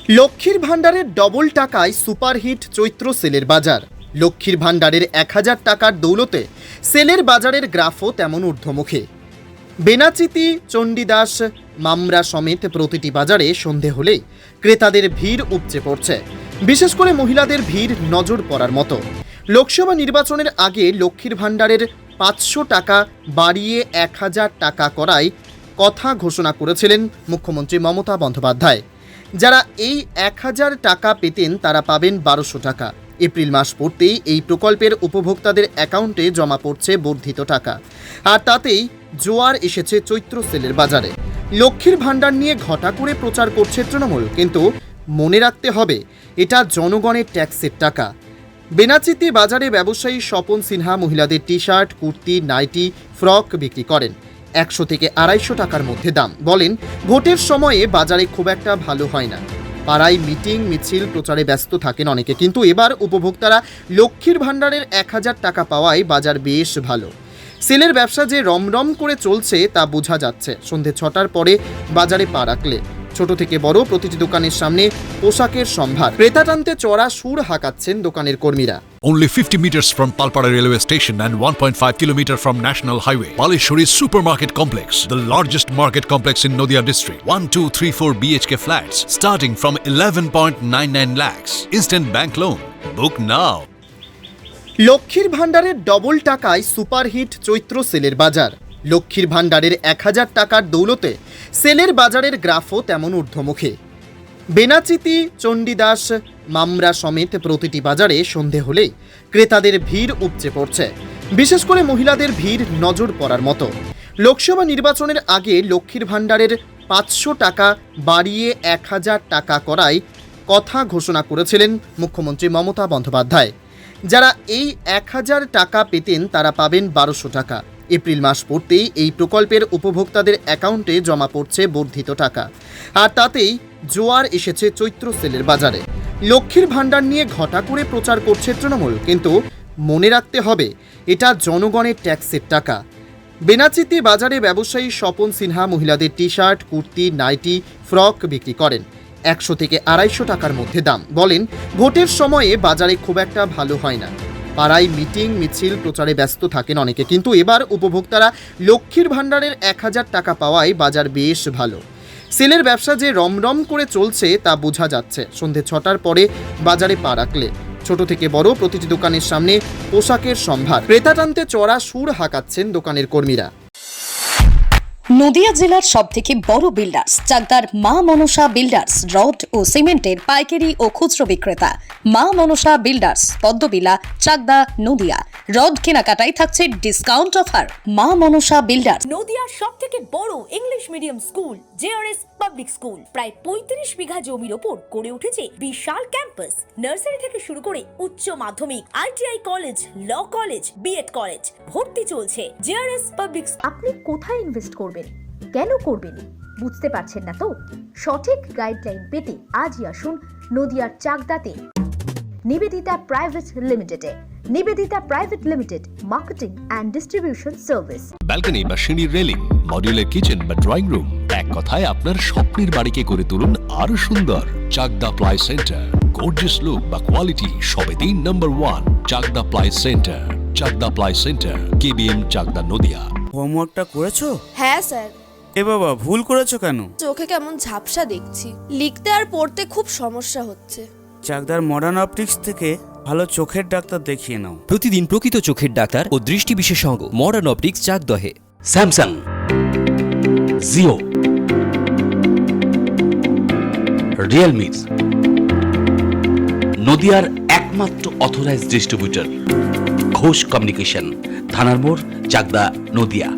লক্ষ্মীর ভাণ্ডারের ডবল টাকায় সুপারহিট চৈত্র সেলের বাজার। লক্ষ্মীর ভাণ্ডারের 1000 টাকার দৌলতে সেলের বাজারের গ্রাফও তেমন ঊর্ধ্বমুখী। বেনাচিতি, চণ্ডীদাস, মামরা সমেত প্রতিটি বাজারে সন্ধে হলেই ক্রেতাদের ভিড় উপচে পড়ছে। বিশেষ করে মহিলাদের ভিড় নজর পড়ার মতো। লোকসভা নির্বাচনের আগে লক্ষ্মীর ভাণ্ডারের 500 টাকা বাড়িয়ে 1000 টাকা করায় কথা ঘোষণা করেছিলেন মুখ্যমন্ত্রী মমতা বন্দ্যোপাধ্যায়। যারা এই 1000 টাকা পেতেন তারা পাবেন 1200 টাকা। এপ্রিল মাস পড়তেই এই প্রকল্পের উপভোক্তাদের অ্যাকাউন্টে জমা পড়ছে বর্ধিত টাকা। আর তাতেই জোয়ার এসেছে চৈত্র সেলের বাজারে। লক্ষ্মীর ভাণ্ডার নিয়ে ঘটা করে প্রচার করছে তৃণমূল, কিন্তু মনে রাখতে হবে এটা জনগণের ট্যাক্সের টাকা। বেনাচিতি বাজারে ব্যবসায়ী স্বপন সিনহা মহিলাদের T shirt, kurti, nightie, frock বিক্রি করেন 100 থেকে 250 টাকার মধ্যে দাম। বলেন, ভোটের সময়ে বাজারে খুব একটা ভালো হয় না। পাড়ায় মিটিং, মিছিল, প্রচারে ব্যস্ত থাকেন অনেকে, কিন্তু এবার উপভোক্তারা লক্ষ্মীর ভাণ্ডারের 1000 টাকা পাওয়ায় বাজার বেশ ভালো। সেলের ব্যবসা যে রমরম করে চলছে তা বোঝা যাচ্ছে। সন্ধে 6টার পরে বাজারে পা রাখলে ছোট থেকে বড় প্রতিটি দোকানের সামনে পোশাকের সম্ভার। ক্রেতা টানতে চড়া সুর হাঁকাচ্ছেন দোকানের কর্মীরা। Only 50 meters from Palpara railway station and 1.5 kilometer from National Highway, Palishuri Supermarket Complex, the largest market complex in Nadia district. 1, 2, 3, 4 BHK flats starting from 11.99 lakhs. Instant bank loan. Book now. লক্ষ্মীর ভাণ্ডারের double টাকায় superhit চৈত্র সেলের বাজার। লক্ষ্মীর ভাণ্ডারের 1000 টাকার দৌলতে সেলের বাজারের গ্রাফও তেমন ঊর্ধ্বমুখী। বেনাচিতি, চণ্ডীদাস, মামরা সমেত প্রতিটি বাজারে সন্ধে হলেই ক্রেতাদের ভিড় উপচে পড়ছে। বিশেষ করে মহিলাদের ভিড় নজর পড়ার মতো। লোকসভা নির্বাচনের আগে লক্ষ্মীর ভাণ্ডারের 500 টাকা বাড়িয়ে 1000 টাকা করায় কথা ঘোষণা করেছিলেন মুখ্যমন্ত্রী মমতা বন্দ্যোপাধ্যায়। যারা এই 1000 টাকা পেতেন তারা পাবেন 1200 টাকা। এপ্রিল মাস পড়তেই এই প্রকল্পের উপভোক্তাদের অ্যাকাউন্টে জমা পড়ছে বর্ধিত টাকা। আর তাতেই জোয়ার এসেছে চৈত্র সেলের বাজারে। লক্ষ্মীর ভাণ্ডার নিয়ে ঘটা করে প্রচার করছে তৃণমূল, কিন্তু মনে রাখতে হবে এটা জনগণের ট্যাক্সের টাকা। বেনাচিতি বাজারে ব্যবসায়ী স্বপন সিনহা মহিলাদের T shirt, kurti, nightie, frock বিক্রি করেন 100 থেকে 250 টাকার মধ্যে দাম। বলেন, ভোটের সময়ে বাজারে খুব একটা ভালো হয় না। পাড়ায় মিটিং, মিছিল, প্রচারে ব্যস্ত থাকেন অনেকে, কিন্তু এবার উপভোক্তারা লক্ষ্মীর ভাণ্ডারের 1000 টাকা পাওয়ায় বাজার বেশ ভালো। সেলের ব্যবসা যে রমরম করে চলছে তা বোঝা যাচ্ছে। সন্ধে 6টার পরে বাজারে পা রাখলে ছোট থেকে বড় প্রতিটি দোকানের সামনে পোশাকের সম্ভার। ক্রেতা টানতে চড়া সুর হাঁকাচ্ছেন দোকানের কর্মীরা। নদিয়া জেলার সবথেকে বড় বিল্ডার্স চাকদার মা মনসা বিল্ডার্স, রড ও সিমেন্টের পাইকারি ও খুচরো বিক্রেতা। মা মনসা বিল্ডার্স, পদ্মবিলা, চাকদা, নদিয়া। রড কেনাকাটায় থাকছে ডিসকাউন্ট অফার। মা মনসা বিল্ডার্স। নদিয়ার সবথেকে বড় English medium school JRS public school, প্রায় 35 বিঘা জমির ওপর গড়ে উঠেছে বিশাল ক্যাম্পাস। নার্সারি থেকে শুরু করে উচ্চ মাধ্যমিক, ITI college, law college, BEd college, ভর্তি চলছে। JRS public. আপনি কোথায় ইনভেস্ট করবেন, কেন করবেন বুঝতে পারছেন না তো? সঠিক গাইডলাইন পেতে আজই আসুন নদিয়ার চাকদাতে নিবেদিতা প্রাইভেট লিমিটেডে। Nivedita private limited, marketing and distribution service. Balcony বা সিঁড়ির রেলিং, মডিউলার কিচেন বা ড্রয়িং রুম, এক কথায় আপনার স্বপ্নের বাড়িকে করে তুলুন আরো সুন্দর। Chakdaha ply centre, gorgeous look বা কোয়ালিটি সবেতেই number 1। Chakdaha ply centre, Chakdaha ply centre, KBM, Chakdaha, Nadia. হোমওয়ার্কটা করেছো? হ্যাঁ স্যার। এ বাবা, ভুল করেছো কেন? চোখে কেমন ঝাপসা দেখছি, লিখতে আর পড়তে খুব সমস্যা হচ্ছে। চাকদার মডার্ন অপটিক্স থেকে ভালো চোখের ডাক্তার দেখিয়ে নাও। প্রতিদিন প্রকৃত চোখের ডাক্তার ও দৃষ্টি বিশেষজ্ঞ মডার্ন অপটিক্স চাকদহে। স্যামসাং, জিও, রিয়েলমি, নদিয়ার একমাত্র অথরাইজড ডিস্ট্রিবিউটর ঘোষ কমিউনিকেশন, থানার মোড়, চাকদা, নদিয়া।